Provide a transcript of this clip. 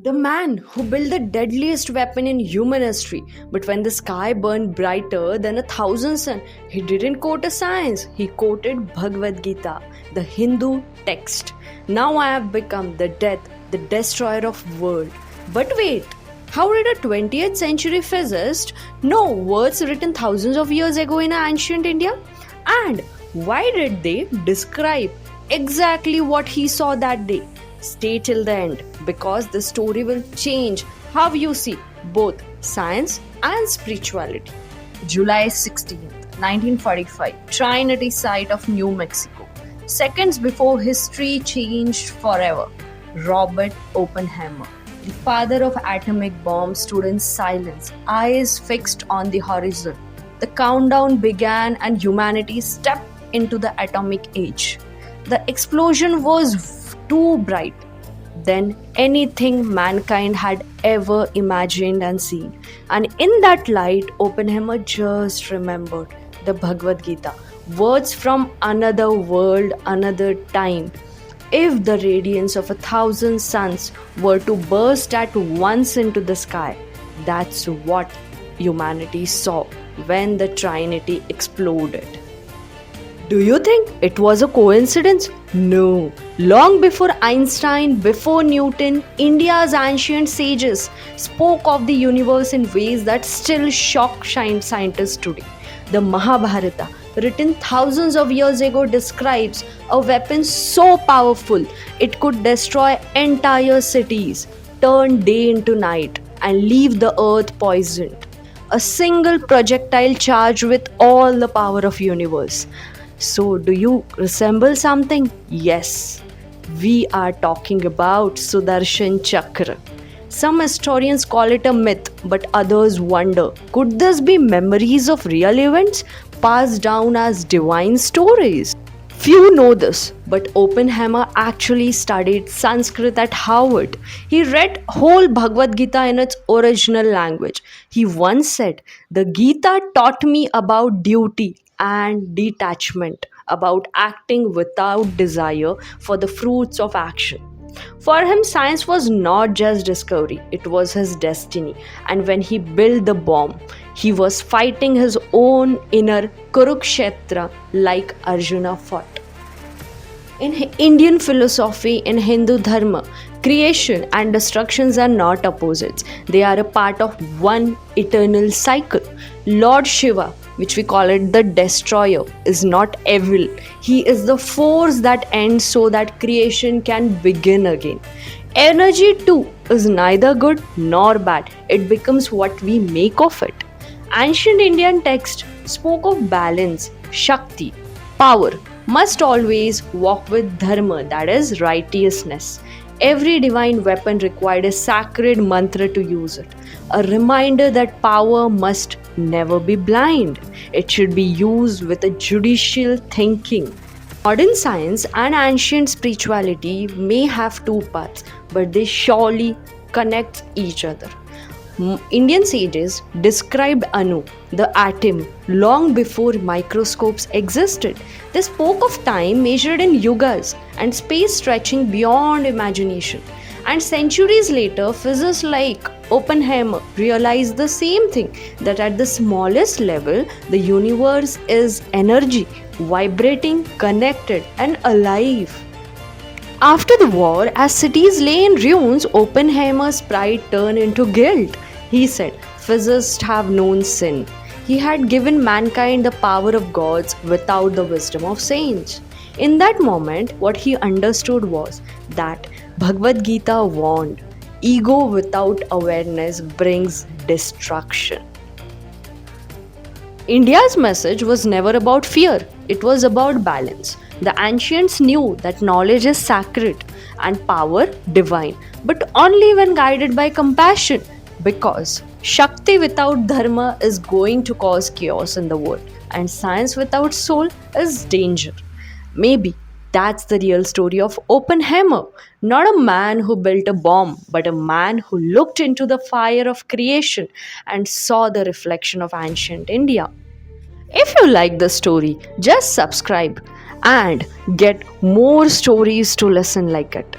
The man who built the deadliest weapon in human history. But when the sky burned brighter than 1,000 suns, he didn't quote a science, he quoted Bhagavad Gita, the Hindu text. Now I have become the death, the destroyer of world. But wait, how did a 20th century physicist know words written thousands of years ago in ancient India? And why did they describe exactly what he saw that day? Stay till the end because the story will change how you see both science and spirituality. July 16th, 1945, Trinity site of New Mexico. Seconds before history changed forever, Robert Oppenheimer, the father of atomic bomb, stood in silence, eyes fixed on the horizon. The countdown began and humanity stepped into the atomic age. The explosion was too bright than anything mankind had ever imagined and seen. And in that light, Oppenheimer just remembered the Bhagavad Gita, words from another world, another time. If the radiance of 1,000 suns were to burst at once into the sky, that's what humanity saw when the Trinity exploded. Do you think it was a coincidence? No. Long before Einstein, before Newton, India's ancient sages spoke of the universe in ways that still shock scientists today. The Mahabharata, written thousands of years ago, describes a weapon so powerful it could destroy entire cities, turn day into night, and leave the earth poisoned. A single projectile charged with all the power of universe. So, do you resemble something? Yes, we are talking about Sudarshan Chakra. Some historians call it a myth, but others wonder, could this be memories of real events passed down as divine stories? Few know this, but Oppenheimer actually studied Sanskrit at Harvard. He read whole Bhagavad Gita in its original language. He once said, "The Gita taught me about duty and detachment, about acting without desire for the fruits of action." For him, science was not just discovery, it was his destiny. And when he built the bomb, he was fighting his own inner Kurukshetra like Arjuna fought. In Indian philosophy, in Hindu Dharma, creation and destructions are not opposites. They are a part of one eternal cycle. Lord Shiva, which we call it the destroyer, is not evil. He is the force that ends so that creation can begin again. Energy too is neither good nor bad. It becomes what we make of it. Ancient Indian text spoke of balance, Shakti, power, must always walk with dharma, that is righteousness. Every divine weapon required a sacred mantra to use it, a reminder that power must never be blind. It should be used with a judicial thinking. Modern science and ancient spirituality may have two paths, but they surely connect each other. Indian sages described Anu, the atom, long before microscopes existed. They spoke of time measured in yugas and space stretching beyond imagination. And centuries later, physicists like Oppenheimer realized the same thing, that at the smallest level, the universe is energy, vibrating, connected, and alive. After the war, as cities lay in ruins, Oppenheimer's pride turned into guilt. He said, "Physicists have known sin." He had given mankind the power of gods without the wisdom of saints. In that moment, what he understood was that Bhagavad Gita warned, ego without awareness brings destruction. India's message was never about fear, it was about balance. The ancients knew that knowledge is sacred and power divine, but only when guided by compassion, because Shakti without Dharma is going to cause chaos in the world, and science without soul is danger. Maybe that's the real story of Oppenheimer. Not a man who built a bomb, but a man who looked into the fire of creation and saw the reflection of ancient India. If you like the story, just subscribe and get more stories to listen like it.